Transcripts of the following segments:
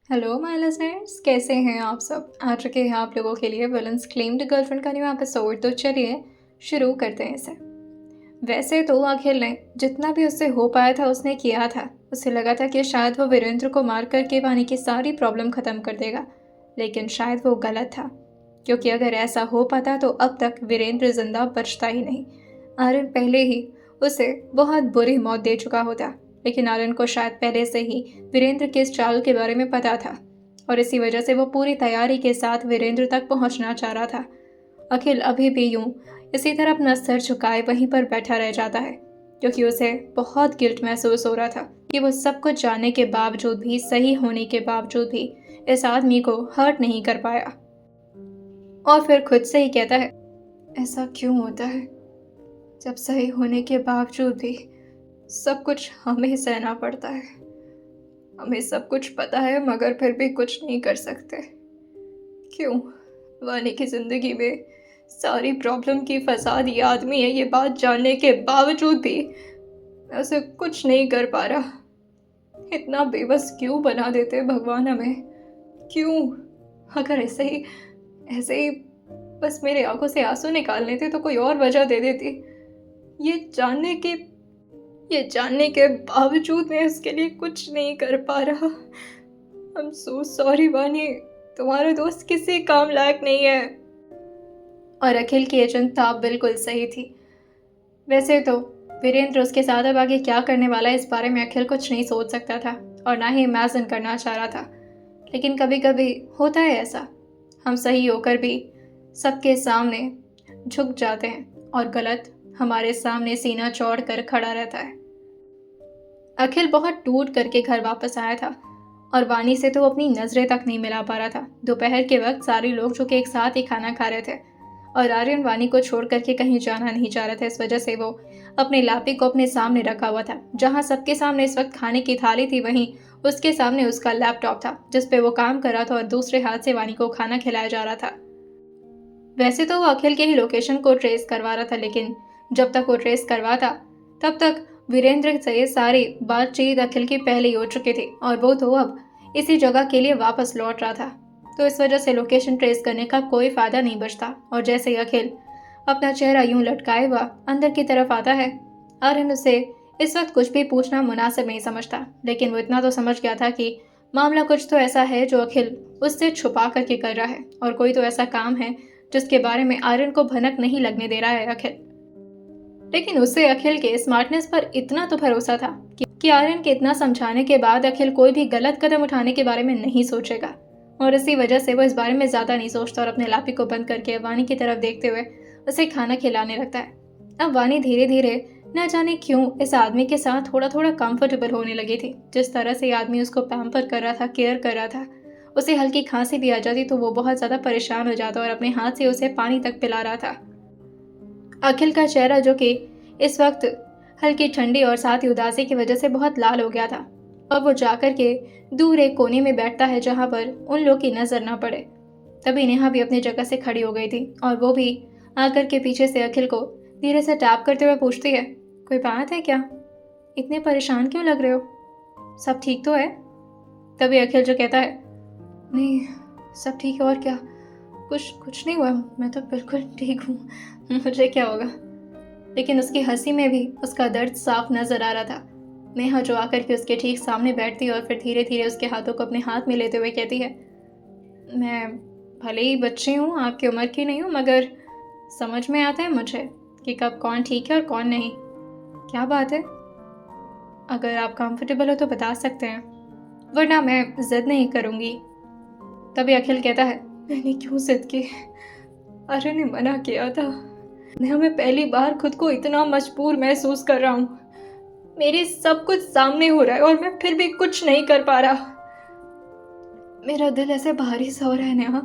Hello my listeners, कैसे हैं आप सब। आ चुके हैं आप लोगों के लिए विलन्स क्लेम्ड गर्लफ्रेंड का न्यू एपिसोड। तो चलिए शुरू करते हैं इसे। वैसे तो अखिल ने जितना भी उससे हो पाया था उसने किया था। उसे लगा था कि शायद वो वीरेंद्र को मार करके वानी की सारी प्रॉब्लम ख़त्म कर देगा, लेकिन शायद वो गलत था, क्योंकि अगर ऐसा हो पाता तो अब तक वीरेंद्र जिंदा बचता ही नहीं। आर्यन पहले ही उसे बहुत बुरी मौत दे चुका होता, लेकिन आर्यन को शायद पहले से ही वीरेंद्र के इस चाल के बारे में पता था और इसी वजह से वो पूरी तैयारी के साथ वीरेंद्र तक पहुंचना चाह रहा था। अखिल अभी भी यूं इसी तरह अपना सर झुकाए वहीं पर बैठा रह जाता है, क्योंकि उसे बहुत गिल्ट महसूस हो रहा था कि वो सब कुछ जानने के बावजूद भी, सही होने के बावजूद भी इस आदमी को हर्ट नहीं कर पाया। और फिर खुद से ही कहता है, ऐसा क्यों होता है जब सही होने के बावजूद भी सब कुछ हमें सहना पड़ता है। हमें सब कुछ पता है मगर फिर भी कुछ नहीं कर सकते। क्यों? वानी की ज़िंदगी में सारी प्रॉब्लम की फसाद ये आदमी है, ये बात जानने के बावजूद भी मैं उसे कुछ नहीं कर पा रहा। इतना बेबस क्यों बना देते भगवान हमें? क्यों? अगर ऐसे ही बस मेरे आंखों से आंसू निकालने थे तो कोई और वजह दे देती। ये जानने के ये जानने के बावजूद मैं उसके लिए कुछ नहीं कर पा रहा। आई एम सो सॉरी वानी, तुम्हारा दोस्त किसी काम लायक नहीं है। और अखिल की ये चिंता बिल्कुल सही थी। वैसे तो वीरेंद्र उसके साथ अब आगे क्या करने वाला है इस बारे में अखिल कुछ नहीं सोच सकता था और ना ही इमेजिन करना चाह रहा था, लेकिन कभी कभी होता है ऐसा, हम सही होकर भी सबके सामने झुक जाते हैं और गलत हमारे सामने सीना चौड़ कर खड़ा रहता है। अखिल बहुत टूट करके घर वापस आया था और वानी से तो अपनी नज़रें तक नहीं मिला पा रहा था। दोपहर के वक्त सारे लोग जो कि एक साथ ही खाना खा रहे थे और आर्यन वानी को छोड़ करके कहीं जाना नहीं चाह रहा था। इस वजह से वो अपने लापी को अपने सामने रखा हुआ था। जहाँ सबके सामने इस वक्त खाने की थाली थी, वहीं उसके सामने उसका लैपटॉप था जिस पे वो काम कर रहा था और दूसरे हाथ से वानी को खाना खिलाया जा रहा था। वैसे तो वो अखिल के ही लोकेशन को ट्रेस करवा रहा था, लेकिन जब तक वो ट्रेस करवाता तब तक वीरेंद्र से सारी बातचीत अखिल की पहले ही हो चुकी थी और वो तो अब इसी जगह के लिए वापस लौट रहा था। तो इस वजह से लोकेशन ट्रेस करने का कोई फायदा नहीं बचता। और जैसे ही अखिल अपना चेहरा यूं लटकाए हुआ अंदर की तरफ आता है, आर्यन उसे इस वक्त कुछ भी पूछना मुनासिब नहीं समझता, लेकिन वो इतना तो समझ गया था कि मामला कुछ तो ऐसा है जो अखिल उससे छुपा करके कर रहा है और कोई तो ऐसा काम है जिसके बारे में आर्यन को भनक नहीं लगने दे रहा है अखिल। लेकिन उसे अखिल के स्मार्टनेस पर इतना तो भरोसा था कि आर्यन के इतना समझाने के बाद अखिल कोई भी गलत कदम उठाने के बारे में नहीं सोचेगा और इसी वजह से वो इस बारे में ज़्यादा नहीं सोचता और अपने लापी को बंद करके वानी की तरफ देखते हुए उसे खाना खिलाने लगता है। अब वानी धीरे धीरे न जाने क्यों इस आदमी के साथ थोड़ा थोड़ा कंफर्टेबल होने लगी थी। जिस तरह से आदमी उसको पैम्पर कर रहा था, केयर कर रहा था, उसे हल्की खांसी भी आ जाती तो वो बहुत ज़्यादा परेशान हो जाता और अपने हाथ से उसे पानी तक पिला रहा था। अखिल का चेहरा जो कि इस वक्त हल्की ठंडी और साथ ही उदासी की वजह से बहुत लाल हो गया था, अब वो जाकर के दूर एक कोने में बैठता है जहां पर उन लोग की नजर ना पड़े। तभी नेहा भी अपनी जगह से खड़ी हो गई थी और वो भी आकर के पीछे से अखिल को धीरे से टैप करते हुए पूछती है, कोई बात है क्या? इतने परेशान क्यों लग रहे हो? सब ठीक तो है? तभी अखिल जो कहता है, नहीं सब ठीक है, और क्या, कुछ कुछ नहीं हुआ, मैं तो बिल्कुल ठीक हूँ, मुझे क्या होगा। लेकिन उसकी हंसी में भी उसका दर्द साफ नजर आ रहा था। नेहा जो आकर के उसके ठीक सामने बैठती है और फिर धीरे धीरे उसके हाथों को अपने हाथ में लेते हुए कहती है, मैं भले ही बच्ची हूँ, आपकी उम्र की नहीं हूँ, मगर समझ में आता है मुझे कि कब कौन ठीक है और कौन नहीं। क्या बात है? अगर आप कंफर्टेबल हो तो बता सकते हैं, वरना मैं जिद नहीं करूँगी। तभी अखिल कहता है, मैंने क्यों जिद की? अरे ने मना किया था। मैं पहली बार खुद को इतना मजबूर महसूस कर रहा हूँ। मेरे सब कुछ सामने हो रहा है और मैं फिर भी कुछ नहीं कर पा रहा। मेरा दिल ऐसे भारी सा हो रहा है नेहा,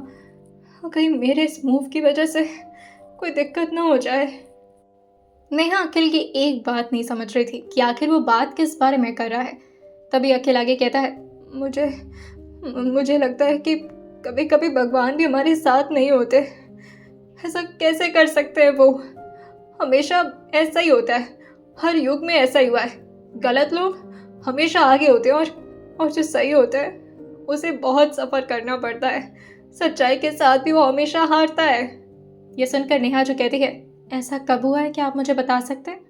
कहीं मेरे इस मूव की वजह से कोई दिक्कत ना हो जाए। नेहा अखिल की एक बात नहीं समझ रही थी कि आखिर वो बात किस बारे में कर रहा है। तभी अखिल आगे कहता है, मुझे लगता है कि कभी कभी भगवान भी हमारे साथ नहीं होते। ऐसा कैसे कर सकते हैं वो? हमेशा ऐसा ही होता है, हर युग में ऐसा ही हुआ है। गलत लोग हमेशा आगे होते हैं और जो सही होता है उसे बहुत सफ़र करना पड़ता है। सच्चाई के साथ भी वो हमेशा हारता है। ये सुनकर नेहा जो कहती है, ऐसा कब हुआ है, क्या आप मुझे बता सकते हैं?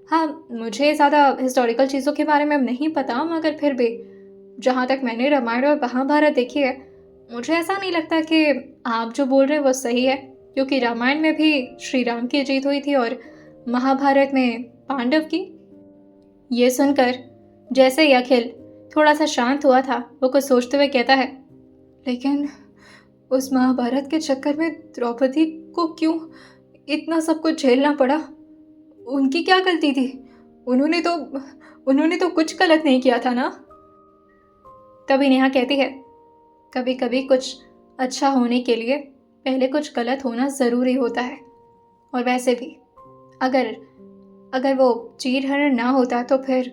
हाँ, मुझे ज़्यादा हिस्टोरिकल चीज़ों के बारे में अब नहीं पता, मगर फिर भी जहाँ तक मैंने रामायण और महाभारत देखी है, मुझे ऐसा नहीं लगता कि आप जो बोल रहे हैं वो सही है, क्योंकि रामायण में भी श्री राम की जीत हुई थी और महाभारत में पांडव की। ये सुनकर जैसे ही अखिल थोड़ा सा शांत हुआ था, वो कुछ सोचते हुए कहता है, लेकिन उस महाभारत के चक्कर में द्रौपदी को क्यों इतना सब कुछ झेलना पड़ा? उनकी क्या गलती थी? उन्होंने तो कुछ गलत नहीं किया था ना? तभी नेहा कहती है, कभी कभी कुछ अच्छा होने के लिए पहले कुछ गलत होना ज़रूरी होता है। और वैसे भी अगर वो चीरहरण ना होता तो फिर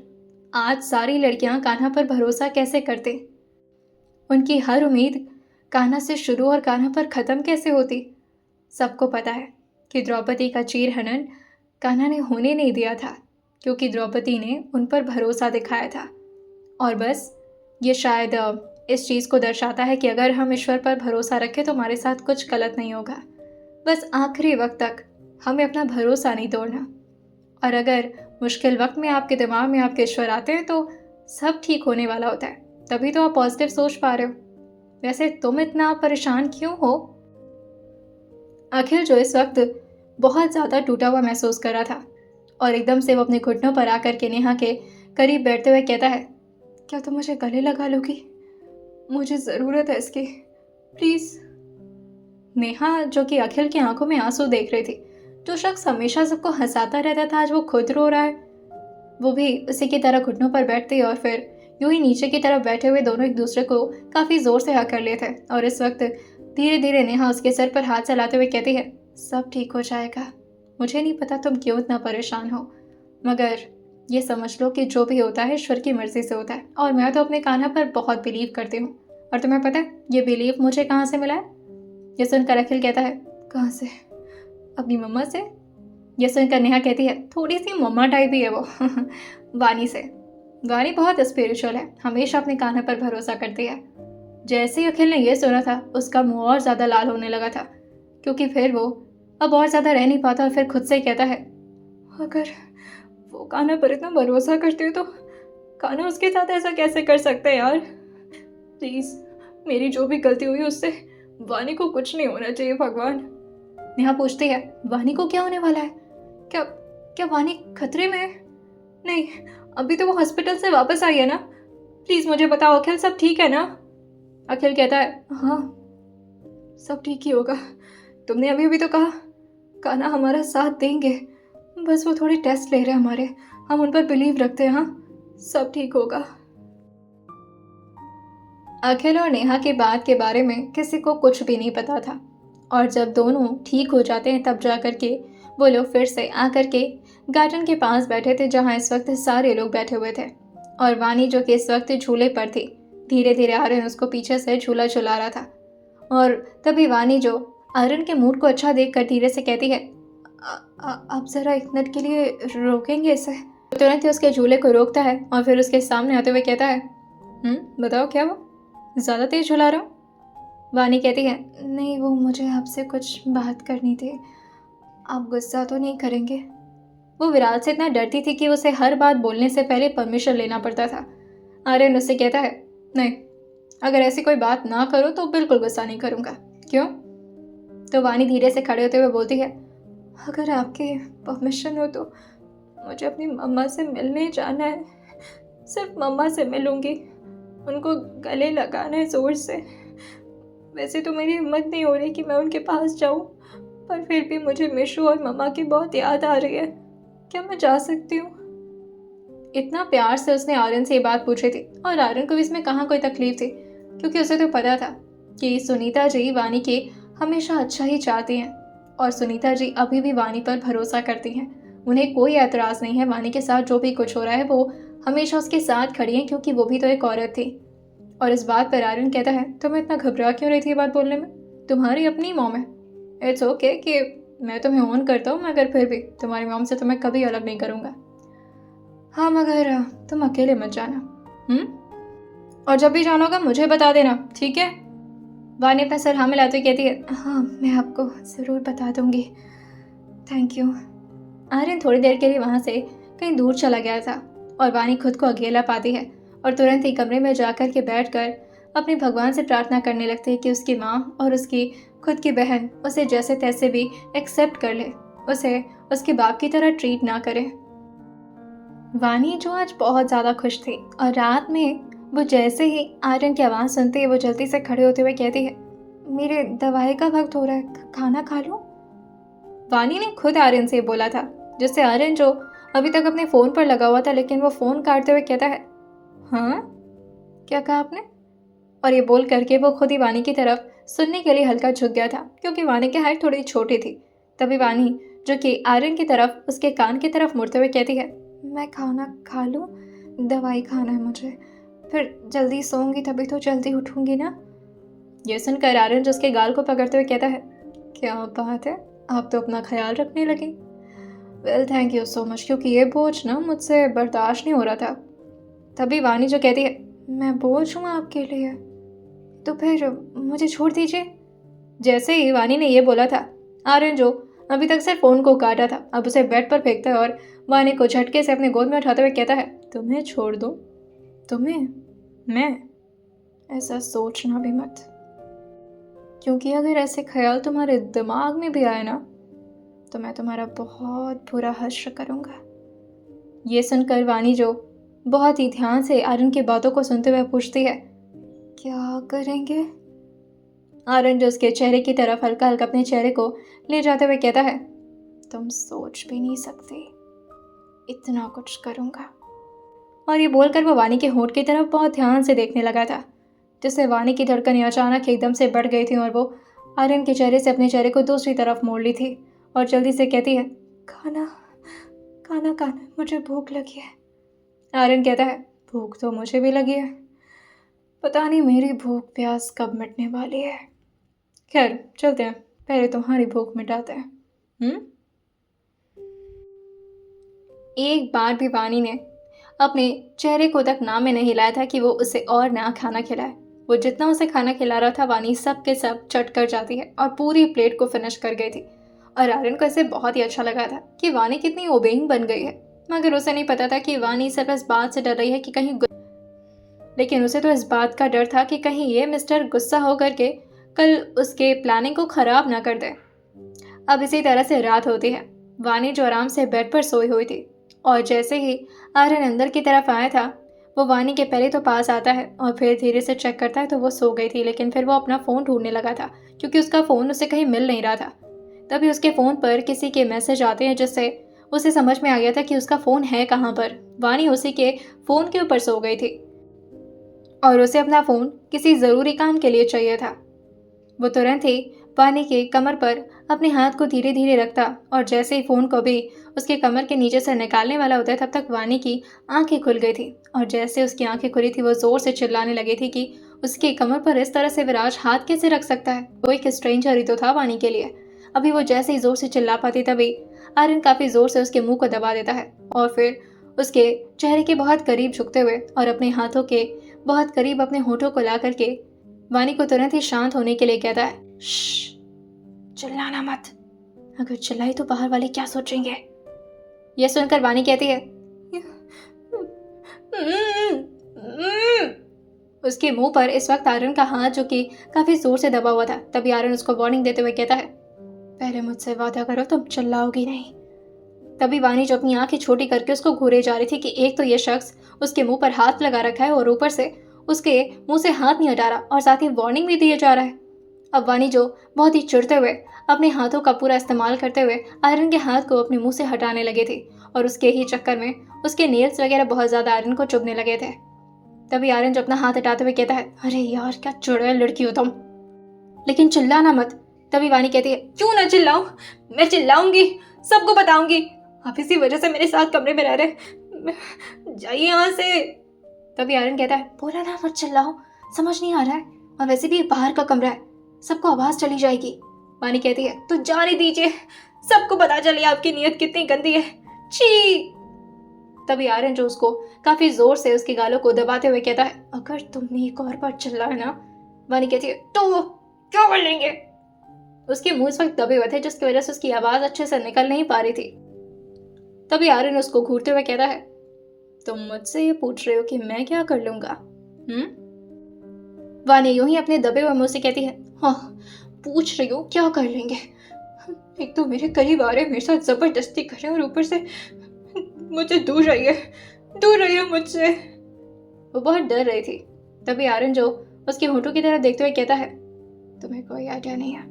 आज सारी लड़कियां कान्हा पर भरोसा कैसे करती? उनकी हर उम्मीद कान्हा से शुरू और कान्हा पर ख़त्म कैसे होती? सबको पता है कि द्रौपदी का चीरहरण कान्हा ने होने नहीं दिया था, क्योंकि द्रौपदी ने उन पर भरोसा दिखाया था। और बस ये शायद इस चीज़ को दर्शाता है कि अगर हम ईश्वर पर भरोसा रखें तो हमारे साथ कुछ गलत नहीं होगा। बस आखिरी वक्त तक हमें अपना भरोसा नहीं तोड़ना। और अगर मुश्किल वक्त में आपके दिमाग में आपके ईश्वर आते हैं तो सब ठीक होने वाला होता है, तभी तो आप पॉजिटिव सोच पा रहे हो। वैसे तुम इतना परेशान क्यों हो? अखिल जो इस वक्त बहुत ज़्यादा टूटा हुआ महसूस कर रहा था और एकदम से वो अपने घुटनों पर आकर के नेहा के करीब बैठते हुए कहता है, क्या तुम मुझे गले लगा लोगी? मुझे ज़रूरत है इसकी, प्लीज़। नेहा जो कि अखिल की आंखों में आंसू देख रही थी, जो शख्स हमेशा सबको हंसाता रहता था आज वो खुद रो रहा है। वो भी उसी की तरह घुटनों पर बैठती और फिर यूं ही नीचे की तरफ बैठे हुए दोनों एक दूसरे को काफ़ी ज़ोर से हक कर लिए थे। और इस वक्त धीरे धीरे नेहा उसके सर पर हाथ चलाते हुए कहती है, सब ठीक हो जाएगा। मुझे नहीं पता तुम क्यों इतना परेशान हो, मगर ये समझ लो कि जो भी होता है ईश्वर की मर्ज़ी से होता है। और मैं तो अपने कान्हा पर बहुत बिलीव करती हूँ। और तुम्हें पता है ये बिलीव मुझे कहाँ से मिला है? ये सुनकर अखिल कहता है, कहाँ से? अपनी मम्मा से। ये सुनकर नेहा कहती है, थोड़ी सी मम्मा टाइप ही है वो वानी से। वानी बहुत स्पिरिचुअल है, हमेशा अपने कान्हा पर भरोसा करती है। जैसे ही अखिल ने यह सुना था उसका मुंह और ज़्यादा लाल होने लगा था, क्योंकि फिर वो अब और ज़्यादा रह नहीं पाता और फिर खुद से कहता है, अगर वो कान्हा पर इतना भरोसा करती हो तो कान्हा उसके साथ ऐसा कैसे कर सकते हैं यार? प्लीज़, मेरी जो भी गलती हुई उससे वानी को कुछ नहीं होना चाहिए भगवान। नेहा पूछती है, वानी को क्या होने वाला है? क्या क्या वानी खतरे में है? नहीं, अभी तो वो हॉस्पिटल से वापस आई है ना। प्लीज़ मुझे बताओ अखिल, सब ठीक है ना? अखिल कहता है, हाँ सब ठीक ही होगा। तुमने अभी अभी तो कहा कान्हा हमारा साथ देंगे, बस वो थोड़े टेस्ट ले रहे हैं हमारे, हम उन पर बिलीव रखते हैं। हाँ सब ठीक होगा। अखिल और नेहा की बात के बारे में किसी को कुछ भी नहीं पता था, और जब दोनों ठीक हो जाते हैं तब जाकर के वो लोग फिर से आकर के गार्डन के पास बैठे थे जहाँ इस वक्त सारे लोग बैठे हुए थे। और वानी जो कि इस वक्त झूले पर थी, धीरे धीरे आर्यन उसको पीछे से झूला झुला रहा था। और तभी वानी जो आर्यन के मूड को अच्छा देखकर धीरे से कहती है, आप ज़रा एक मिनट के लिए रोकेंगे इसे? तुरंत ही उसके झूले को रोकता है और फिर उसके सामने आते हुए कहता है, बताओ क्या वो ज़्यादा तेज झुला रहा हूँ? वानी कहती है, नहीं वो मुझे आपसे कुछ बात करनी थी, आप गुस्सा तो नहीं करेंगे? वो विराट से इतना डरती थी कि उसे हर बात बोलने से पहले परमिशन लेना पड़ता था। आर्यन उससे कहता है, नहीं अगर ऐसी कोई बात ना करो तो बिल्कुल गुस्सा नहीं करूँगा। क्यों? तो वानी धीरे से खड़े होते हुए बोलती है, अगर आपके परमिशन हो तो मुझे अपनी मम्मा से मिलने जाना है, सिर्फ मम्मा से मिलूँगी, उनको गले लगाना है ज़ोर से। वैसे तो मेरी हिम्मत नहीं हो रही कि मैं उनके पास जाऊँ, पर फिर भी मुझे मिशू और मम्मा की बहुत याद आ रही है, क्या मैं जा सकती हूँ? इतना प्यार से उसने आर्यन से ये बात पूछी थी, और आर्यन को इसमें कहाँ कोई तकलीफ थी, क्योंकि उसे तो पता था कि सुनीता जी वानी के हमेशा अच्छा ही चाहती हैं और सुनीता जी अभी भी वानी पर भरोसा करती हैं। उन्हें कोई एतराज़ नहीं है वानी के साथ जो भी कुछ हो रहा है, वो हमेशा उसके साथ खड़ी हैं, क्योंकि वो भी तो एक औरत थी। और इस बात पर आर्यन कहता है, तुम्हें इतना घबरा क्यों रही थी ये बात बोलने में? तुम्हारी अपनी मॉम है, इट्स ओके कि मैं तुम्हें ऑन करता हूँ, मगर फिर भी तुम्हारी मॉम से तुम्हें कभी अलग नहीं करूँगा। हाँ मगर तुम अकेले मत जाना। और जब भी जाना होगा मुझे बता देना, ठीक है? वानी अपना सर हाँ मिलाते हुए कहती है, हाँ मैं आपको ज़रूर बता दूंगी, थैंक यू। आर्यन थोड़ी देर के लिए वहाँ से कहीं दूर चला गया था और वानी खुद को अकेला पाती है और तुरंत ही कमरे में जाकर के बैठकर अपने भगवान से प्रार्थना करने लगती है कि उसकी माँ और उसकी खुद की बहन उसे जैसे तैसे भी एक्सेप्ट कर ले, उसे उसके बाप की तरह ट्रीट ना करे। वानी जो आज बहुत ज़्यादा खुश थी और रात में वो जैसे ही आर्यन की आवाज़ सुनती है वो जल्दी से खड़े होते हुए कहती है, मेरे दवाई का वक्त हो रहा है, खाना खा लूं? वानी ने खुद आर्यन से बोला था, जिससे आर्यन जो अभी तक अपने फ़ोन पर लगा हुआ था लेकिन वो फ़ोन काटते हुए कहता है, हाँ क्या कहा आपने? और ये बोल करके वो खुद ही वानी की तरफ सुनने के लिए हल्का झुक गया था क्योंकि वानी की हाइट थोड़ी छोटी थी। तभी वानी जो कि आर्यन की तरफ उसके कान की तरफ मुड़ते हुए कहती है, मैं खाना खा लूँ? दवाई खाना है मुझे, फिर जल्दी सोऊंगी तभी तो जल्दी उठूंगी ना। ये सुनकर आर्यन जो उसके गाल को पकड़ते हुए कहता है, क्या बात है, आप तो अपना ख्याल रखने लगी। Well thank you so much, क्योंकि ये बोझ ना मुझसे बर्दाश्त नहीं हो रहा था। तभी वानी जो कहती है, मैं बोझ हूँ आपके लिए, तो फिर मुझे छोड़ दीजिए। जैसे ही वानी ने ये बोला था, आर्यन जो अभी तक सिर्फ फ़ोन को काटा था अब उसे बेड पर फेंकता है और वानी को झटके से अपने गोद में उठाते हुए कहता है, तुम्हें छोड़ दो? तुम्हें? मैं? ऐसा सोचना भी मत, क्योंकि अगर ऐसे ख्याल तुम्हारे दिमाग में भी आए ना तो मैं तुम्हारा बहुत बुरा हश्र करूँगा। ये सुनकर वानी जो बहुत ही ध्यान से आर्यन की बातों को सुनते हुए पूछती है, क्या करेंगे? आर्यन जो उसके चेहरे की तरफ हल्का हल्का अपने चेहरे को ले जाते हुए कहता है, तुम सोच भी नहीं सकते, इतना कुछ करूँगा। और ये बोलकर वो वानी के होंठ की तरफ बहुत ध्यान से देखने लगा था, जिससे वानी की धड़कनें अचानक एकदम से बढ़ गई थी और वो आर्यन के चेहरे से अपने चेहरे को दूसरी तरफ मोड़ ली थी और जल्दी से कहती है, खाना खाना खाना, मुझे भूख लगी है। आर्यन कहता है, भूख तो मुझे भी लगी है, पता नहीं मेरी भूख प्यास कब मिटने वाली है। खैर चलते हैं, पहले तुम्हारी भूख मिटाते हैं। एक बार भी वानी ने अपने चेहरे को तक नाम में नहीं हिलाया था कि वो उसे और ना खाना खिलाए। वो जितना उसे खाना खिला रहा था वानी सब के सब चट कर जाती है और पूरी प्लेट को फिनिश कर गई थी। और आर्यन को इसे बहुत ही अच्छा लगा था कि वानी कितनी ओबेइंग बन गई है, मगर उसे नहीं पता था कि वानी सिर्फ इस बात से डर रही है कि लेकिन उसे तो इस बात का डर था कि कहीं ये मिस्टर गुस्सा होकर के कल उसके प्लानिंग को खराब ना कर दे। अब इसी तरह से रात होती है। वानी जो आराम से बेड पर सोई हुई थी और जैसे ही आर्यन अंदर की तरफ आया था वो वानी के पहले तो पास आता है और फिर धीरे से चेक करता है तो वो सो गई थी, लेकिन फिर वो अपना फ़ोन ढूंढने लगा था क्योंकि उसका फ़ोन उसे कहीं मिल नहीं रहा था। तभी उसके फ़ोन पर किसी के मैसेज आते हैं जिससे उसे समझ में आ गया था कि उसका फ़ोन है कहाँ पर। वानी उसी के फ़ोन के ऊपर सो गई थी और उसे अपना फ़ोन किसी ज़रूरी काम के लिए चाहिए था। वो तुरंत ही वानी के कमर पर अपने हाथ को धीरे धीरे रखता और जैसे ही फ़ोन को भी उसके कमर के नीचे से निकालने वाला होता है तब तक वानी की आंखें खुल गई थी और जैसे उसकी आंखें खुली थी वो ज़ोर से चिल्लाने लगी थी कि उसके कमर पर इस तरह से विराज हाथ कैसे रख सकता है। वो एक स्ट्रेंजर ही तो था वानी के लिए। अभी वो जैसे ही ज़ोर से चिल्ला पाती तभी आर्यन काफ़ी ज़ोर से उसके मुंह को दबा देता है और फिर उसके चेहरे के बहुत करीब झुकते हुए और अपने हाथों के बहुत करीब अपने होठों को ला करके वानी को तुरंत ही शांत होने के लिए कहता है, चिल्लाना मत, अगर चिल्लाई तो बाहर वाले क्या सोचेंगे। यह सुनकर वानी कहती है, उसके मुंह पर इस वक्त आर्यन का हाथ जो कि काफी जोर से दबा हुआ था। तभी आर्यन उसको वार्निंग देते हुए कहता है, पहले मुझसे वादा करो तुम चिल्लाओगी नहीं। तभी वानी जो अपनी आंखें छोटी करके उसको घूरे जा रही थी कि एक तो ये शख्स उसके मुंह पर हाथ लगा रखा है और ऊपर से उसके मुंह से हाथ नहीं हटा रहा और साथ ही वार्निंग भी दिया जा रहा है। अब वानी जो बहुत ही चिढ़ते हुए अपने हाथों का पूरा इस्तेमाल करते हुए आयरन के हाथ को अपने मुंह से हटाने लगे थे और उसके ही चक्कर में उसके नेल्स वगैरह बहुत ज़्यादा आयरन को चुभने लगे थे। तभी आयरन जो अपना हाथ हटाते हुए कहता है, अरे यार क्या चुड़ैल लड़की हो तुम, लेकिन चिल्लाना मत। तभी वानी कहती है, क्यों ना चिल्लाऊं, मैं चिल्लाऊंगी, सबको बताऊंगी, आप इसी वजह से मेरे साथ कमरे में रह रहे, जाइए यहाँ से। तभी आयरन कहता है, बोला ना मत चिल्लाओ, समझ नहीं आ रहा है, और वैसे भी बाहर का कमरा है, सबको आवाज चली जाएगी। वानी कहती है, तो जाने दीजिए, सबको पता चले आपकी नीयत कितनी गंदी है, छी। तभी आर्यन जो उसको काफ़ी ज़ोर से उसकी गालों को दबाते हुए कहता है, अगर तुमने एक और बार चिल्लाया ना। वानी कहती है, तो वो क्या कर लेंगे? उसके मुंह इस वक्त दबे हुए थे, जिसकी वजह से उसकी आवाज़ अच्छे से निकल नहीं पा रही थी। तभी आर्यन उसको घूरते हुए कहता है, तुम मुझसे ये पूछ रहे हो कि मैं क्या कर लूंगा? वानी यूं ही अपने दबे हुए मुंह से कहती है, हाँ पूछ रही हो क्या कर लेंगे? एक तो मेरे करीब आ रहे, मेरे साथ जबरदस्ती करे, और ऊपर से मुझे दूर रहिए मुझसे। वो बहुत डर रही थी। तभी आर्यन जो उसके होठों की तरफ देखते हुए कहता है, तुम्हें कोई आइडिया नहीं है,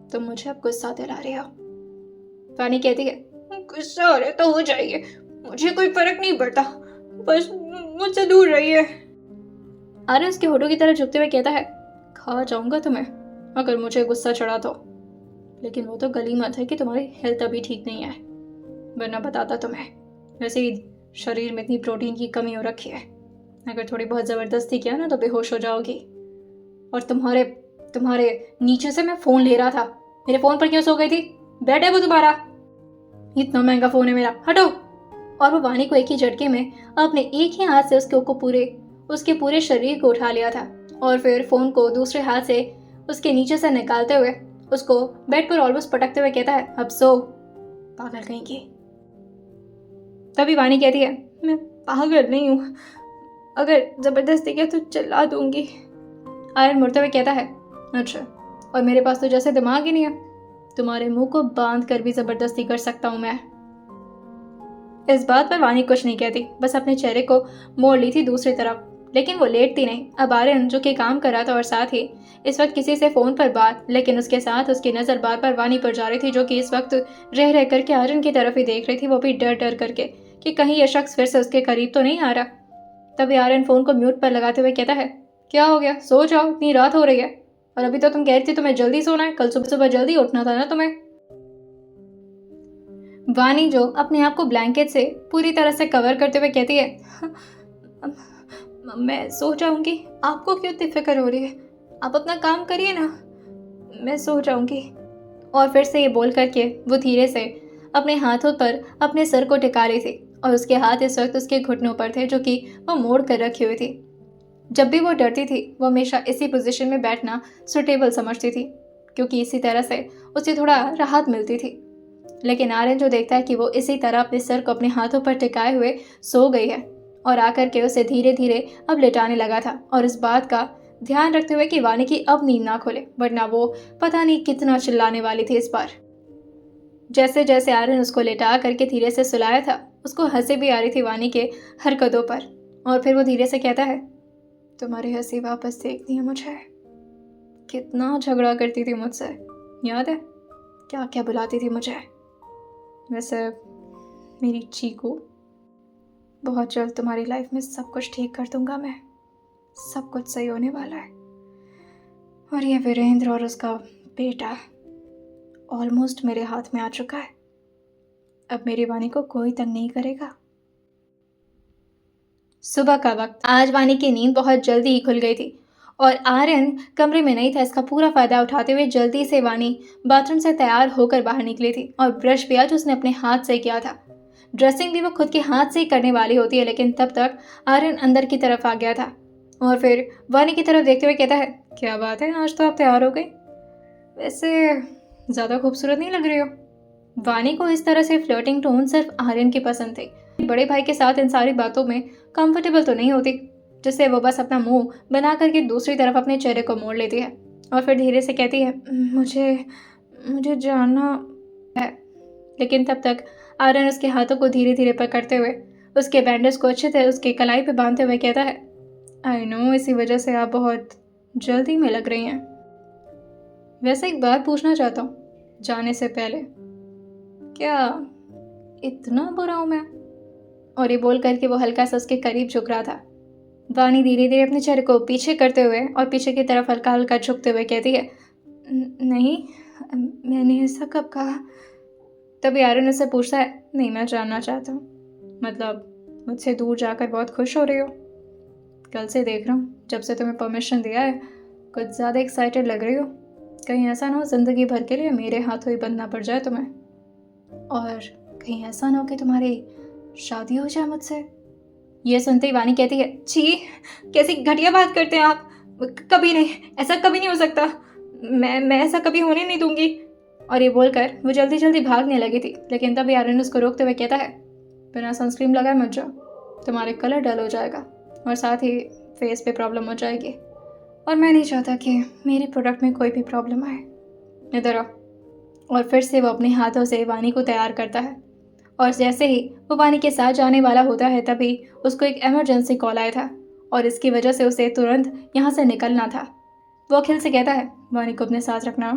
तुम मुझे अब गुस्सा दिला रही हो। वानी कहती है, गुस्सा हो रहे तो हो जाइए, मुझे कोई फर्क नहीं पड़ता, बस मुझसे दूर रहिए। आर्यन उसके होठों की तरफ झुकते हुए कहता है, खा जाऊंगा तुम्हें अगर मुझे गुस्सा चढ़ा तो, लेकिन वो तो गली मत है कि तुम्हारी हेल्थ अभी ठीक नहीं है, वरना बताता तुम्हें। वैसे ही शरीर में इतनी प्रोटीन की कमी हो रखी है, अगर थोड़ी बहुत ज़बरदस्ती किया ना तो बेहोश हो जाओगी। और तुम्हारे नीचे से मैं फ़ोन ले रहा था, मेरे फ़ोन पर क्यों सो गई थी? बेड है वो तुम्हारा? इतना महंगा फ़ोन है मेरा, हटो। और वो वानी को एक ही झटके में अपने एक ही हाथ से उसके पूरे शरीर को उठा लिया था, और फिर फ़ोन को दूसरे हाथ से उसके नीचे से निकालते हुए उसको बेड पर ऑलमोस्ट पटकते हुए कहता है, अब सो, पागल कहीं की। तभी वानी कहती है, मैं पागल नहीं हूँ, अगर जबरदस्ती किया तो चिल्ला दूंगी। आर्यन मुड़ते हुए कहता है, अच्छा, और मेरे पास तो जैसे दिमाग ही नहीं है, तुम्हारे मुंह को बांध कर भी जबरदस्ती कर सकता हूं मैं। इस बात पर वानी कुछ नहीं कहती, बस अपने चेहरे को मोड़ ली थी दूसरी तरफ, लेकिन वो लेटती नहीं। अब आर्यन जो कि काम कर रहा था और साथ ही इस वक्त किसी से फोन पर बात, लेकिन उसके साथ उसकी नजर बार बार वानी पर जा रही थी, जो कि इस वक्त रह रह करके आर्यन की तरफ ही देख रही थी, वो भी डर डर करके कि कहीं यह शख्स फिर से उसके करीब तो नहीं आ रहा। तभी आर्यन फोन को म्यूट पर लगाते हुए कहता है, क्या हो गया, सो जाओ, इतनी रात हो रही है, और अभी तो तुम कह रही थी तुम्हें जल्दी सोना है, कल सुबह सुबह जल्दी उठना था ना तुम्हें। वानी जो अपने आप को ब्लैंकेट से पूरी तरह से कवर करते हुए कहती है, मैं सो जाऊंगी, आपको क्यों इतनी फिक्र हो रही है, आप अपना काम करिए ना, मैं सो जाऊंगी। और फिर से ये बोल करके वो धीरे से अपने हाथों पर अपने सर को टिका रही थी, और उसके हाथ इस वक्त उसके घुटनों पर थे, जो कि वो मोड़ कर रखी हुई थी। जब भी वो डरती थी वो हमेशा इसी पोजीशन में बैठना सुटेबल समझती थी, क्योंकि इसी तरह से उसे थोड़ा राहत मिलती थी। लेकिन आर्यन जो देखता है कि वो इसी तरह अपने सर को अपने हाथों पर टिकाए हुए सो गई है, और आकर के उसे धीरे धीरे अब लेटाने लगा था, और इस बात का ध्यान रखते हुए कि वानी की अब नींद ना खोले, वरना वो पता नहीं कितना चिल्लाने वाली थी इस बार। जैसे जैसे आर्यन उसको लेटा करके धीरे से सुलाया था, उसको हंसी भी आ रही थी वानी के हरकतों पर। और फिर वो धीरे से कहता है, तुम्हारी हंसी वापस देखनी है मुझे, कितना झगड़ा करती थी मुझसे, याद है क्या क्या बुलाती थी मुझे। वैसे मेरी चीकू, बहुत जल्द तुम्हारी लाइफ में सब कुछ ठीक कर दूंगा मैं, सब कुछ सही होने वाला है। और ये वीरेंद्र और उसका बेटा ऑलमोस्ट मेरे हाथ में आ चुका है, अब मेरी वानी को कोई तंग नहीं करेगा। सुबह का वक्त, आज वानी की नींद बहुत जल्दी ही खुल गई थी, और आर्यन कमरे में नहीं था। इसका पूरा फायदा उठाते हुए जल्दी से वानी बाथरूम से तैयार होकर बाहर निकली थी, और ब्रश भी आज उसने अपने हाथ से किया था। ड्रेसिंग भी वो खुद के हाथ से ही करने वाली होती है, लेकिन तब तक आर्यन अंदर की तरफ आ गया था, और फिर वानी की तरफ देखते हुए कहता है, क्या बात है, आज तो आप तैयार हो गई, वैसे ज़्यादा खूबसूरत नहीं लग रही हो। वानी को इस तरह से फ्लर्टिंग टोन सिर्फ आर्यन की पसंद थी। बड़े भाई के साथ इन सारी बातों में कंफर्टेबल तो नहीं होती, जिससे वो बस अपना मुंह बना करके दूसरी तरफ अपने चेहरे को मोड़ लेती है, और फिर धीरे से कहती है, मुझे जानना है। लेकिन तब तक आर्यन उसके हाथों को धीरे धीरे पकड़ते हुए उसके बैंडेज को अच्छे से उसके कलाई पे बांधते हुए कहता है, आई नो, इसी वजह से आप बहुत जल्दी में लग रही हैं। वैसे एक बात पूछना चाहता हूँ जाने से पहले, क्या इतना बुरा हूँ मैं? और ये बोल करके वो हल्का सा उसके करीब झुक रहा था। वानी धीरे धीरे अपने चेहरे को पीछे करते हुए और पीछे की तरफ हल्का हल्का झुकते हुए कहती है, नहीं, मैंने ऐसा कब कहा? तभी आर्यन उससे पूछता है, नहीं, मैं जानना चाहता हूँ, मतलब मुझसे दूर जाकर बहुत खुश हो रही हो? कल से देख रहा हूँ, जब से तुम्हें परमिशन दिया है कुछ ज़्यादा एक्साइटेड लग रही हो। कहीं ऐसा ना हो ज़िंदगी भर के लिए मेरे हाथों ही बंधना पड़ जाए तुम्हें, और कहीं ऐसा ना हो कि तुम्हारी शादी हो जाए मुझसे। ये सुनते ही वानी कहती है, छी, कैसी घटिया बात करते हैं आप। कभी नहीं, ऐसा कभी नहीं हो सकता। मैं ऐसा कभी होने नहीं दूंगी। और ये बोलकर वो जल्दी जल्दी भागने लगी थी, लेकिन तभी आर्यन उसको रोकते हुए कहता है, बिना सनस्क्रीन लगाए मत जाओ, तुम्हारे कलर डल हो जाएगा और साथ ही फेस पे प्रॉब्लम हो जाएगी, और मैं नहीं चाहता कि मेरे प्रोडक्ट में कोई भी प्रॉब्लम आए। इधर आओ। और फिर से वो अपने हाथों से वानी को तैयार करता है, और जैसे ही वो वानी के साथ जाने वाला होता है तभी उसको एक इमरजेंसी कॉल आया था, और इसकी वजह से उसे तुरंत यहाँ से निकलना था। वो अखिल से कहता है, वानी को अपने साथ रखना।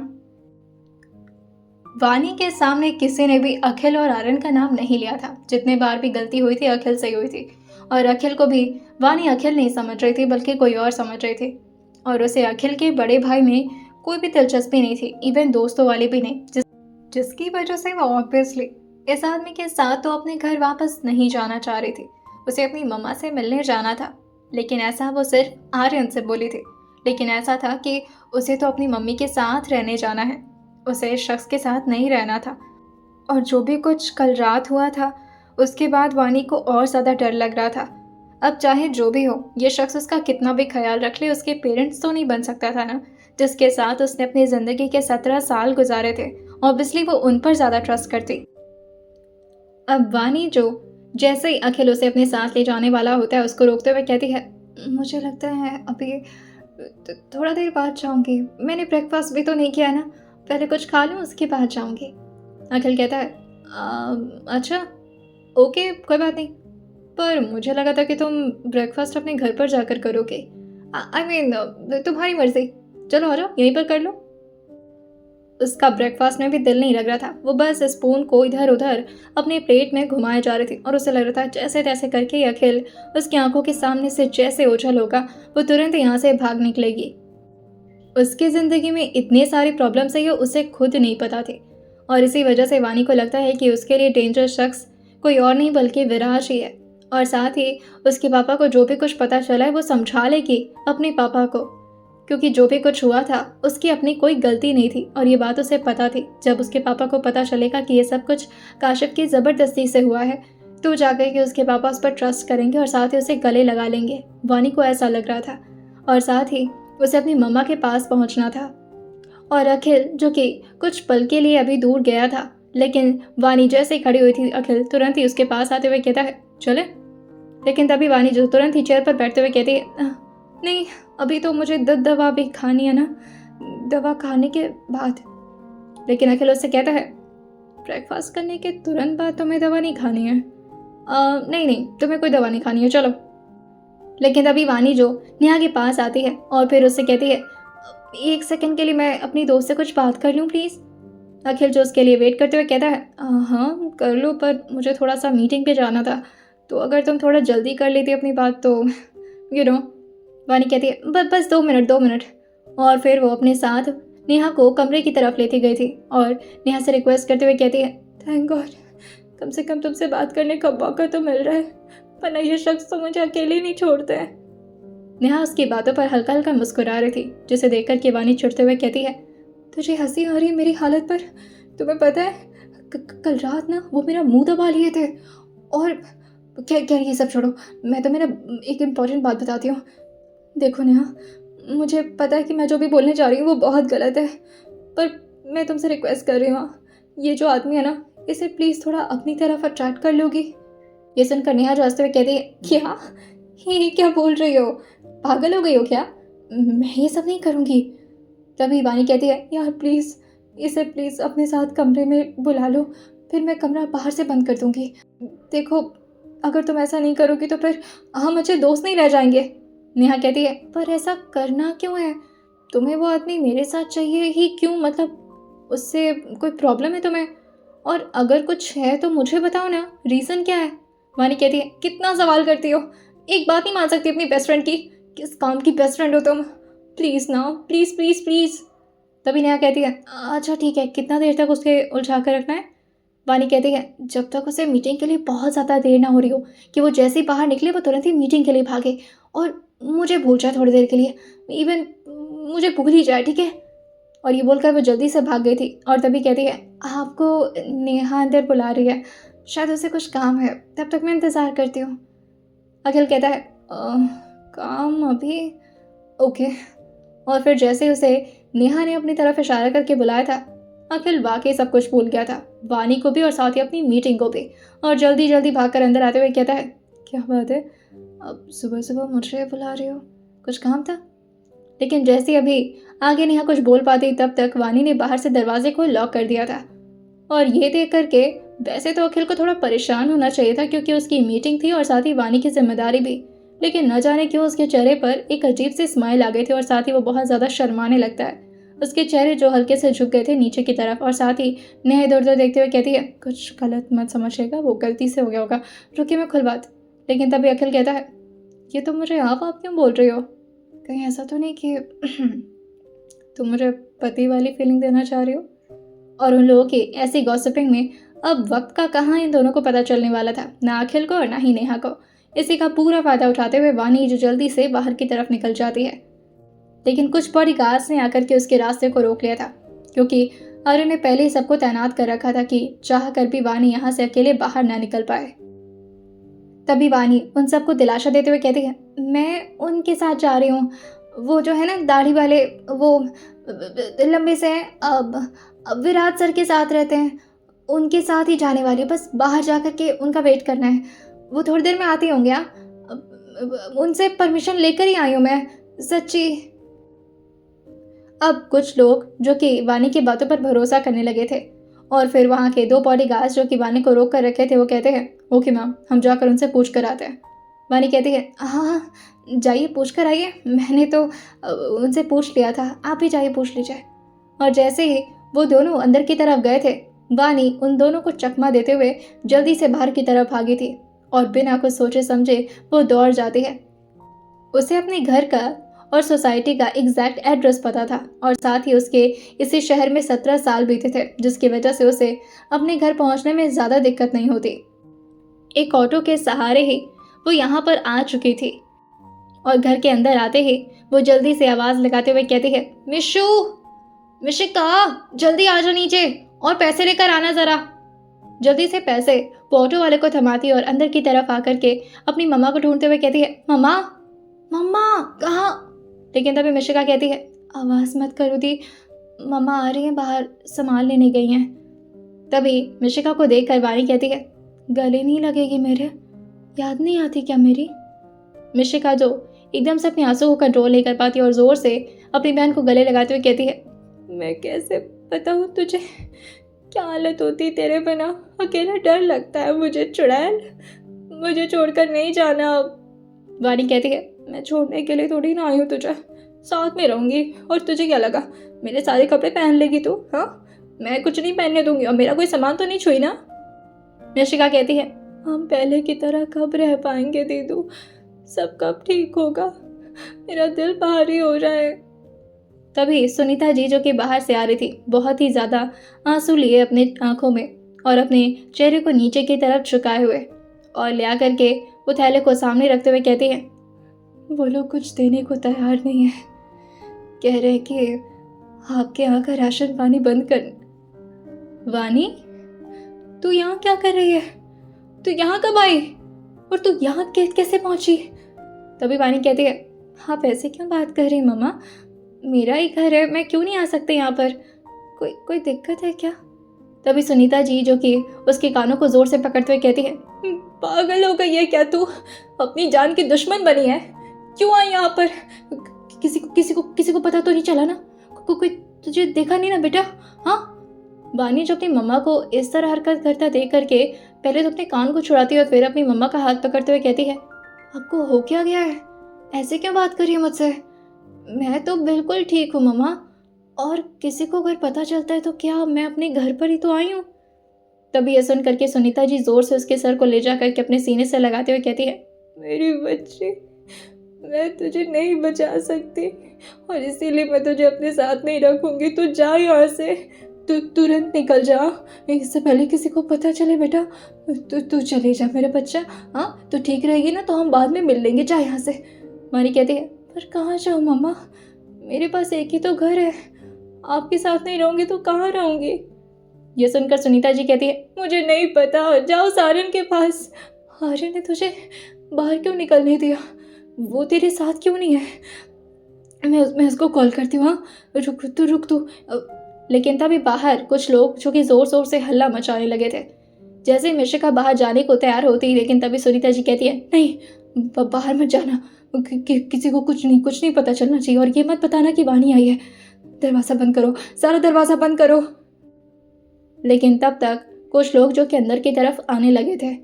वानी के सामने किसी ने भी अखिल और आर्यन का नाम नहीं लिया था। जितने बार भी गलती हुई थी अखिल से ही हुई थी, और अखिल को भी वानी अखिल नहीं समझ रही थी बल्कि कोई और समझ रही थी, और उसे अखिल के बड़े भाई में कोई भी दिलचस्पी नहीं थी, इवन दोस्तों वाली भी नहीं, जिसकी वजह से वो ऑब्वियसली इस आदमी के साथ तो अपने घर वापस नहीं जाना चाह रही थी। उसे अपनी मम्मा से मिलने जाना था, लेकिन ऐसा वो सिर्फ आर्यन से बोली थी। लेकिन ऐसा था कि उसे तो अपनी मम्मी के साथ रहने जाना है, उसे इस शख्स के साथ नहीं रहना था। और जो भी कुछ कल रात हुआ था उसके बाद वानी को और ज़्यादा डर लग रहा था। अब चाहे जो भी हो, ये शख्स उसका कितना भी ख्याल रख ले, उसके पेरेंट्स तो नहीं बन सकता था ना, जिसके साथ उसने अपनी ज़िंदगी के 17 साल गुजारे थे। ऑब्वियसली वो उन पर ज़्यादा ट्रस्ट करती। अब वानी जो जैसे ही अखिल उसे अपने साथ ले जाने वाला होता है उसको रोकते हुए कहती है, मुझे लगता है अभी थोड़ा देर बाद जाऊंगी, मैंने ब्रेकफास्ट भी तो नहीं किया ना, पहले कुछ खा लूँ उसके बाद जाऊंगी। अखिल कहता है, अच्छा ओके कोई बात नहीं, पर मुझे लगा था कि तुम ब्रेकफास्ट अपने घर पर जाकर करोगे। आई मीन तुम्हारी मर्जी, चलो आ जाओ यहीं पर कर लो। उसका ब्रेकफास्ट में भी दिल नहीं लग रहा था, वो बस स्पून को इधर उधर अपने प्लेट में घुमाए जा रही थी, और उसे लग रहा था जैसे तैसे करके ही अखिल उसकी आंखों के सामने से जैसे ओझल होगा वो तुरंत यहाँ से भाग निकलेगी। उसकी ज़िंदगी में इतने सारे प्रॉब्लम्स है ये उसे खुद नहीं पता थे, और इसी वजह से वानी को लगता है कि उसके लिए डेंजरस शख्स कोई और नहीं बल्कि विराज ही है। और साथ ही उसके पापा को जो भी कुछ पता चला है वो समझा लेगी अपने पापा को, क्योंकि जो भी कुछ हुआ था उसकी अपनी कोई गलती नहीं थी, और ये बात उसे पता थी। जब उसके पापा को पता चलेगा कि ये सब कुछ काशिफ की ज़बरदस्ती से हुआ है तो जाकर के उसके पापा उस पर ट्रस्ट करेंगे और साथ ही उसे गले लगा लेंगे। वानी को ऐसा लग रहा था, और साथ ही उसे अपनी मम्मा के पास पहुंचना था। और अखिल जो कि कुछ पल के लिए अभी दूर गया था, लेकिन वानी जैसे ही खड़ी हुई थी अखिल तुरंत ही उसके पास आते हुए कहता है, चले। लेकिन तभी वानी जो तुरंत ही चेयर पर बैठते हुए कहती है, नहीं अभी तो मुझे दवा भी खानी है ना, दवा खाने के बाद। लेकिन अखिल उससे कहता है, ब्रेकफास्ट करने के तुरंत बाद तुम्हें दवा नहीं खानी है। नहीं तुम्हें कोई दवा नहीं खानी है, चलो। लेकिन तभी वानी जो नेहा के पास आती है और फिर उससे कहती है, एक सेकंड के लिए मैं अपनी दोस्त से कुछ बात कर लूँ प्लीज़। अखिल जो उसके लिए वेट करते हुए कहता है, हाँ कर लो, पर मुझे थोड़ा सा मीटिंग पे जाना था, तो अगर तुम थोड़ा जल्दी कर लेती अपनी बात तो वानी कहती है, बस 2 मिनट। और फिर वो अपने साथ नेहा को कमरे की तरफ लेती गई थी और नेहा से रिक्वेस्ट करते हुए कहती है, थैंक गॉड कम से कम तुमसे बात करने का मौका तो मिल रहा है, वरना ये शख्स तो मुझे अकेले नहीं छोड़ते हैं। नेहा उसकी बातों पर हल्का हल्का मुस्कुरा रही थी, जिसे देखकर के वानी चिढ़ते हुए कहती है, तुझे हंसी आ रही है मेरी हालत पर? तुम्हें पता है कल रात ना वो मेरा मुंह दबा लिए थे। और क्या ये सब छोड़ो, मैं तो मेरा एक इम्पॉर्टेंट बात बताती हूँ। देखो नेहा, मुझे पता है कि मैं जो भी बोलने जा रही हूँ वो बहुत गलत है, पर मैं तुमसे रिक्वेस्ट कर रही हूँ, ये जो आदमी है ना इसे प्लीज़ थोड़ा अपनी तरफ अट्रैक्ट कर लोगी। ये सुनकर नेहा जो हंसते हुए कहती है, क्या ये क्या बोल रही हो, पागल हो गई हो क्या? मैं ये सब नहीं करूँगी। तभी वानी कहती है, यार प्लीज़ इसे प्लीज़ अपने साथ कमरे में बुला लो, फिर मैं कमरा बाहर से बंद कर दूँगी। देखो अगर तुम ऐसा नहीं करोगी तो फिर हम अच्छे दोस्त नहीं रह जाएंगे। नेहा कहती है, पर ऐसा करना क्यों है? तुम्हें वो आदमी मेरे साथ चाहिए ही क्यों? मतलब उससे कोई प्रॉब्लम है तुम्हें? और अगर कुछ है तो मुझे बताओ ना, रीज़न क्या है? वानी कहती है, कितना सवाल करती हो, एक बात नहीं मान सकती अपनी बेस्ट फ्रेंड की? किस काम की बेस्ट फ्रेंड हो तुम? प्लीज़ ना, प्लीज़ प्लीज़ प्लीज़। तभी नेहा कहती है, अच्छा ठीक है, कितना देर तक उसके उलझा कर रखना है? वानी कहती है, जब तक उसे मीटिंग के लिए बहुत ज़्यादा देर ना हो रही हो कि वो जैसे ही बाहर निकले वो तुरंत ही मीटिंग के लिए भागे और मुझे भूल जाए थोड़ी देर के लिए, इवन मुझे भूल ही जाए, ठीक है? और ये बोलकर वो जल्दी से भाग गई थी। और तभी कहती है, आपको नेहा अंदर बुला रही है, शायद उसे कुछ काम है, तब तक मैं इंतज़ार करती हूँ। अखिल कहता है काम अभी, ओके। और फिर जैसे ही उसे नेहा ने अपनी तरफ इशारा करके बुलाया था, अखिल वाकई सब कुछ भूल गया था, वानी को भी और साथ ही अपनी मीटिंग को भी। और जल्दी जल्दी भागकर अंदर आते हुए कहता है, क्या बात है, अब सुबह सुबह मुझे बुला रही हो, कुछ काम था? लेकिन जैसे अभी आगे नेहा कुछ बोल पाती तब तक वानी ने बाहर से दरवाजे को लॉक कर दिया था। और ये देख करके वैसे तो अखिल को थोड़ा परेशान होना चाहिए था, क्योंकि उसकी मीटिंग थी और साथ ही वानी की जिम्मेदारी भी। लेकिन न जाने क्यों उसके चेहरे पर एक अजीब सी स्माइल आ गई थी और साथ ही वो बहुत ज़्यादा शर्माने लगता है। उसके चेहरे जो हल्के से झुक गए थे नीचे की तरफ, और साथ ही नेहा इधर उधर देखते हुए कहती है, कुछ गलत मत समझिएगा, वो गलती से हो गया होगा, रुकिए मैं खुलवाती। लेकिन तभी अखिल कहता है, ये तो मुझे आप क्यों बोल रही हो? कहीं ऐसा तो नहीं कि तुम मुझे पति वाली फीलिंग देना चाह रही हो? और उन लोगों की ऐसी गॉसिपिंग में अब वक्त का कहाँ इन दोनों को पता चलने वाला था, ना अखिल को और ना ही नेहा को। इसी का पूरा फायदा उठाते हुए वानी जो जल्दी से बाहर की तरफ निकल जाती है। लेकिन कुछ बॉडीगार्ड्स ने आकर के उसके रास्ते को रोक लिया था, क्योंकि अरुण ने पहले ही सबको तैनात कर रखा था कि चाह कर भी वानी यहाँ से अकेले बाहर ना निकल पाए। तभी वानी उन सबको दिलासा देते हुए कहती है, मैं उनके साथ जा रही हूँ, वो जो है ना दाढ़ी वाले, वो लंबे से हैं, अब विराट सर के साथ रहते हैं, उनके साथ ही जाने वाली, बस बाहर जा कर के उनका वेट करना है, वो थोड़ी देर में आते होंगे। उनसे परमिशन लेकर ही आई हूँ मैं, सच्ची। अब कुछ लोग जो कि वानी की बातों पर भरोसा करने लगे थे, और फिर वहाँ के 2 बॉडीगार्ड्स जो कि वानी को रोक कर रखे थे, वो कहते हैं, ओके मैम, हम जाकर उनसे पूछ कर आते हैं। वानी कहती है, हाँ जाइए पूछ कर आइए, मैंने तो उनसे पूछ लिया था, आप भी जाइए पूछ लीजिए। और जैसे ही वो दोनों अंदर की तरफ गए थे, वानी उन दोनों को चकमा देते हुए जल्दी से बाहर की तरफ भागी थी और बिना कुछ सोचे समझे वो दौड़ जाती है। उसे अपने घर का और सोसाइटी का एग्जैक्ट एड्रेस पता था, और साथ ही उसके इसी शहर में 17 साल बीते थे, जिसकी वजह से उसे अपने घर पहुंचने में ज़्यादा दिक्कत नहीं होती। एक ऑटो के सहारे ही वो यहाँ पर आ चुकी थी, और घर के अंदर आते ही वो जल्दी से आवाज़ लगाते हुए कहती है, मिशू, मिशिका, जल्दी आ जाओ नीचे और पैसे लेकर आना ज़रा। जल्दी से पैसे वो ऑटो वाले को थमाती और अंदर की तरफ आकर के अपनी मम्मा को ढूंढते हुए कहती है, मम्मा, मम्मा कहाँ? लेकिन तभी मिशिका कहती है, आवाज़ मत करो दी, मम्मा आ रही हैं, बाहर सामान लेने गई हैं। तभी मिशिका को देख कर वानी कहती है, गले नहीं लगेगी मेरे, याद नहीं आती क्या मेरी? मिशिका जो एकदम से अपने आंसू को कंट्रोल नहीं कर पाती और ज़ोर से अपनी बहन को गले लगाते हुए कहती है, मैं कैसे बताऊँ तुझे, क्या हालत होती तेरे बिना, अकेला डर लगता है मुझे, चुड़ैल, मुझे छोड़कर नहीं जाना अब। वानी कहती है, मैं छोड़ने के लिए थोड़ी ना आई हूँ तुझे, साथ में रहूँगी, और तुझे क्या लगा मेरे सारे कपड़े पहन लेगी तू? हाँ, मैं कुछ नहीं पहनने दूंगी, और मेरा कोई सामान तो नहीं छुई ना? मिशिका कहती है, हम पहले की तरह कब रह पाएंगे दीदू, सब कब ठीक होगा, मेरा दिल भारी हो जाए। तभी सुनीता जी जो कि बाहर से आ रही थी, बहुत ही ज़्यादा आंसू लिए अपने आंखों में और अपने चेहरे को नीचे की तरफ झुकाए हुए, और ले आकर के वो थैले को सामने रखते हुए कहती है, वो लोग कुछ देने को तैयार नहीं है, कह रहे कि आपके यहाँ का राशन पानी बंद कर। वानी, तू यहाँ क्या कर रही है? तू यहाँ कब आई और तू यहाँ कैसे पहुँची? तभी वानी कहती है, आप ऐसे क्यों बात कर रही मम्मा, मेरा ही घर है, मैं क्यों नहीं आ सकती यहाँ पर, कोई दिक्कत है क्या? तभी सुनीता जी जो कि उसके कानों को जोर से पकड़ते हुए कहती है, पागल हो गई है क्या तू, अपनी जान की दुश्मन बनी है, क्यों आई यहाँ पर? किसी को पता तो नहीं चला ना? कोई तुझे देखा नहीं ना बेटा? हाँ। वानी जो अपनी मम्मा को इस तरह हरकत करता देख करके पहले तो अपने कान को छुड़ाती है और फिर अपनी मम्मा का हाथ पकड़ते हुए कहती है, आपको हो क्या गया है, ऐसे क्यों बात कर रही है मुझसे? मैं तो बिल्कुल ठीक हूँ मम्मा, और किसी को अगर पता चलता है तो क्या, मैं अपने घर पर ही तो आई हूँ। तभी ये सुन करके सुनीता जी जोर से उसके सर को ले जा करके अपने सीने से लगाते हुए कहती है, मेरी बच्ची, मैं तुझे नहीं बचा सकती और इसीलिए मैं तुझे अपने साथ नहीं रखूंगी, तू जा यहाँ से, तू तुरंत निकल जा, इससे पहले किसी को पता चले बेटा, तू चले जा मेरा बच्चा। हाँ, तू ठीक रहेगी ना तो हम बाद में मिल लेंगे, जा यहाँ से। मानी कहती है, पर कहाँ जाऊँ मम्मा, मेरे पास एक ही तो घर है, आपके साथ नहीं रहूँगी तो कहाँ रहूँगी? ये सुनकर सुनीता जी कहती है, मुझे नहीं पता, जाओ सारन के पास। आर्यन ने तुझे बाहर क्यों निकलने दिया? वो तेरे साथ क्यों नहीं है? मैं उसको कॉल करती हूँ। हाँ, रुक तू। लेकिन तभी बाहर कुछ लोग जो कि ज़ोर ज़ोर से हल्ला मचाने लगे थे। जैसे ही मिश्रिका बाहर जाने को तैयार होती ही, लेकिन तभी सुनीता जी कहती है, नहीं, बाहर मत जाना, किसी को कुछ नहीं पता चलना चाहिए, और ये मत बताना कि वानी आई है। दरवाज़ा बंद करो, सारा दरवाज़ा बंद करो। लेकिन तब तक कुछ लोग जो कि अंदर की तरफ आने लगे थे,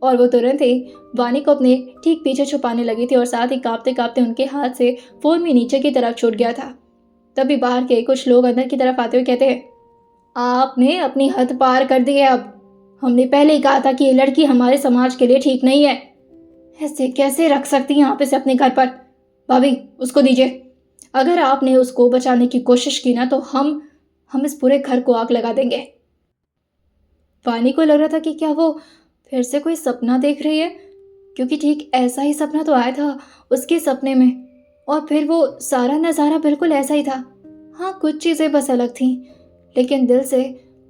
और वो तुरंत ही वानी को अपने ठीक पीछे छुपाने लगी थी, और साथ ही कांपते कांपते उनके हाथ से फोन भी नीचे की तरफ छूट गया था। तभी बाहर के कुछ लोग अंदर की तरफ आते हुए कहते हैं, आपने अपनी हद पार कर दी है। अब हमने पहले ही कहा था कि ये लड़की हमारे समाज के लिए ठीक नहीं है। ऐसे कैसे रख सकती हैं आप इसे अपने घर पर? भाभी, उसको दीजिए। अगर आपने उसको बचाने की कोशिश की ना, तो हम इस पूरे घर को आग लगा देंगे। वानी को लग रहा था कि क्या वो फिर से कोई सपना देख रही है, क्योंकि ठीक ऐसा ही सपना तो आया था उसके सपने में, और फिर वो सारा नज़ारा बिल्कुल ऐसा ही था। हाँ, कुछ चीज़ें बस अलग थीं, लेकिन दिल से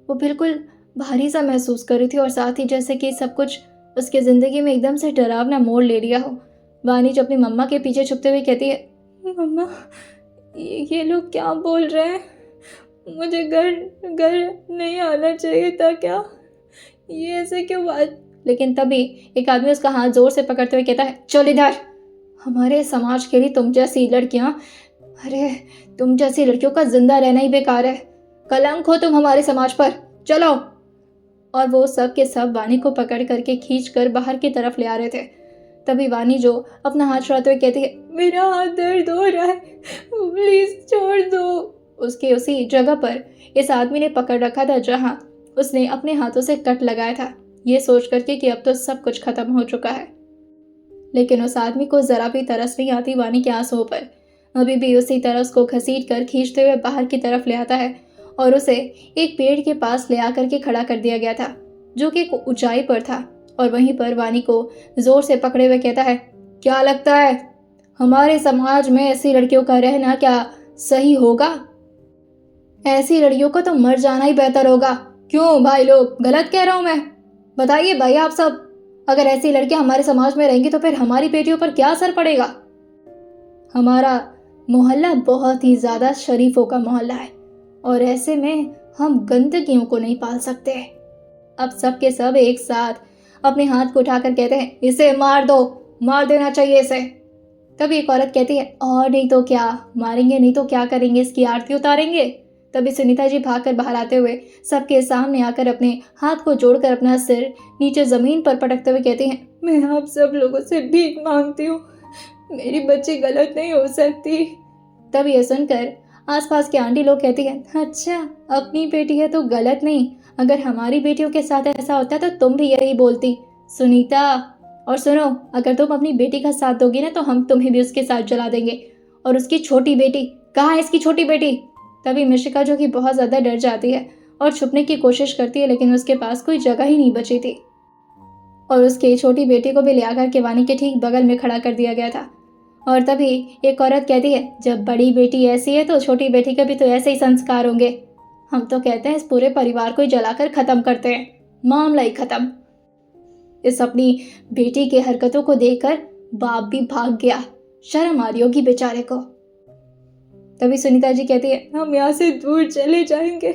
वो बिल्कुल भारी सा महसूस कर रही थी, और साथ ही जैसे कि सब कुछ उसकी ज़िंदगी में एकदम से डरावना मोड़ ले लिया हो। वानी जो अपनी मम्मा के पीछे छुपते हुए कहती है, मम्मा, ये लोग क्या बोल रहे हैं? मुझे घर नहीं आना चाहिए था क्या? ये ऐसे क्यों बात? लेकिन तभी एक आदमी उसका हाथ जोर से पकड़ते हुए कहता है, चल इधर। हमारे समाज के लिए तुम जैसी लड़कियां, अरे तुम जैसी लड़कियों का जिंदा रहना ही बेकार है। कलंक हो तुम हमारे समाज पर, चलो। और वो सब के सब वानी को पकड़ करके खींच कर बाहर की तरफ ले आ रहे थे। तभी वानी जो अपना हाथ छुड़ाते हुए कहती है, मेरा हाथ दर्द हो रहा है, प्लीज छोड़ दो। उसके उसी जगह पर इस आदमी ने पकड़ रखा था जहां उसने अपने हाथों से कट लगाया था, ये सोच करके कि अब तो सब कुछ खत्म हो चुका है। लेकिन उस आदमी को जरा भी तरस नहीं आती वानी के आंसुओं पर। अभी भी उसी तरह उसको घसीट कर खींचते हुए बाहर की तरफ ले आता है, और उसे एक पेड़ के पास ले आकर के खड़ा कर दिया गया था, जो कि एक ऊंचाई पर था। और वहीं पर वानी को जोर से पकड़े हुए कहता है, क्या लगता है हमारे समाज में ऐसी लड़कियों का रहना क्या सही होगा? ऐसी लड़कियों को तो मर जाना ही बेहतर होगा। क्यों भाई लोग, गलत कह रहा हूं मैं? बताइए भाई आप सब, अगर ऐसी लड़कियां हमारे समाज में रहेंगी तो फिर हमारी बेटियों पर क्या असर पड़ेगा? हमारा मोहल्ला बहुत ही ज्यादा शरीफों का मोहल्ला है, और ऐसे में हम गंदगियों को नहीं पाल सकते। अब सब के सब एक साथ अपने हाथ को उठाकर कहते हैं, इसे मार दो, मार देना चाहिए इसे। तभी एक औरत कहती है, और नहीं तो क्या, मारेंगे नहीं तो क्या करेंगे, इसकी आरती उतारेंगे। तभी सुनीता जी भागकर बाहर आते हुए सबके सामने आकर अपने हाथ को जोड़कर अपना सिर नीचे जमीन पर पटकते हुए कहती हैं, मैं आप सब लोगों से भीख मांगती हूँ, मेरी बच्ची गलत नहीं हो सकती। तब ये सुनकर आसपास के आंटी लोग कहती हैं, अच्छा अपनी बेटी है तो गलत नहीं, अगर हमारी बेटियों के साथ ऐसा होता तो तुम भी यही बोलती सुनीता। और सुनो, अगर तुम अपनी बेटी का साथ दोगी ना तो हम तुम्हें भी उसके साथ जला देंगे। और उसकी छोटी बेटी, कहाँ है इसकी छोटी बेटी? तभी मिश्रिका जो कि बहुत ज़्यादा डर जाती है और छुपने की कोशिश करती है, लेकिन उसके पास कोई जगह ही नहीं बची थी, और उसकी छोटी बेटी को भी ले आकर के वानी के ठीक बगल में खड़ा कर दिया गया था। और तभी एक औरत कहती है, जब बड़ी बेटी ऐसी है तो छोटी बेटी के भी तो ऐसे ही संस्कार होंगे। हम तो कहते हैं इस पूरे परिवार को ही जलाकर खत्म करते हैं, मामला ही खत्म। इस अपनी बेटी के हरकतों को देखकर बाप भी भाग गया, शर्म आ रही होगी बेचारे को। तभी सुनीता जी कहती है, हम यहाँ से दूर चले जाएंगे,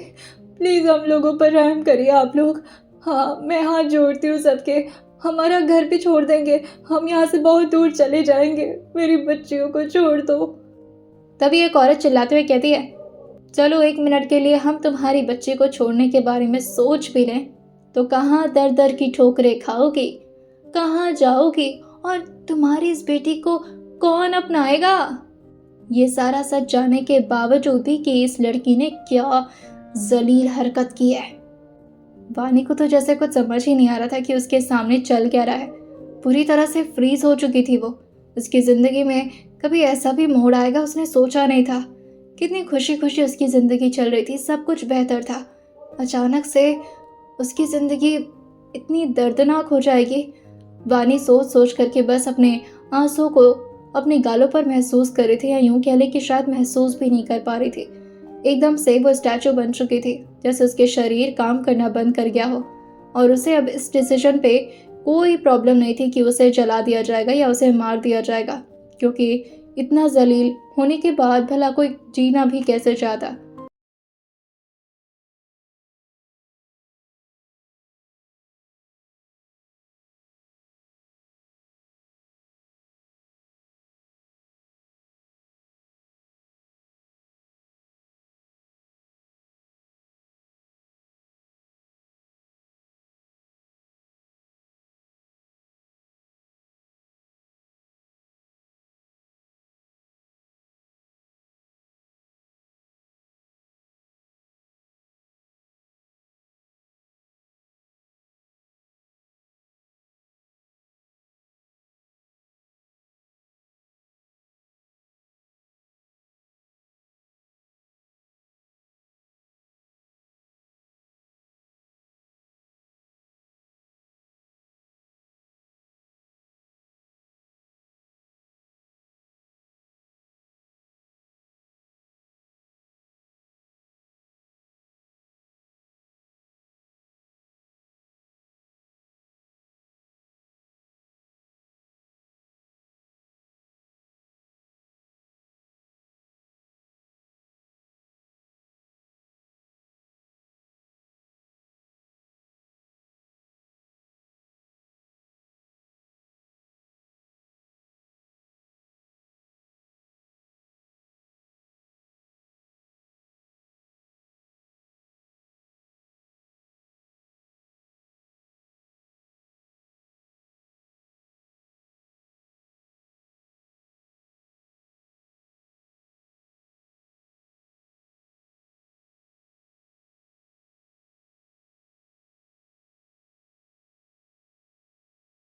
प्लीज हम लोगों पर रहम करिए आप लोग। हाँ, मैं हाथ जोड़ती हूँ सबके, हमारा घर भी छोड़ देंगे, हम यहाँ से बहुत दूर चले जाएंगे, मेरी बच्चियों को छोड़ दो। तभी एक औरत चिल्लाते हुए कहती है, चलो 1 मिनट के लिए हम तुम्हारी बच्ची को छोड़ने के बारे में सोच भी लें, तो कहाँ दर दर की ठोकरें खाओगी, कहाँ जाओगी, और तुम्हारी इस बेटी को कौन अपनाएगा? ये सारा सच जानने के बावजूद भी कि इस लड़की ने क्या जलील हरकत की है। वानी को तो जैसे कुछ समझ ही नहीं आ रहा था कि उसके सामने चल क्या रहा है। पूरी तरह से फ्रीज हो चुकी थी वो। उसकी ज़िंदगी में कभी ऐसा भी मोड़ आएगा उसने सोचा नहीं था। कितनी खुशी खुशी उसकी ज़िंदगी चल रही थी, सब कुछ बेहतर था। अचानक से उसकी ज़िंदगी इतनी दर्दनाक हो जाएगी। वानी सोच सोच करके बस अपने आंसू को अपने गालों पर महसूस कर रही थी, या यूं कह ले कि शायद महसूस भी नहीं कर पा रही थी, एकदम से वो स्टैचू बन चुकी थी, जैसे उसके शरीर काम करना बंद कर गया हो और उसे अब इस डिसीजन पे कोई प्रॉब्लम नहीं थी कि उसे जला दिया जाएगा या उसे मार दिया जाएगा, क्योंकि इतना जलील होने के बाद भला कोई जीना भी कैसे चाहता।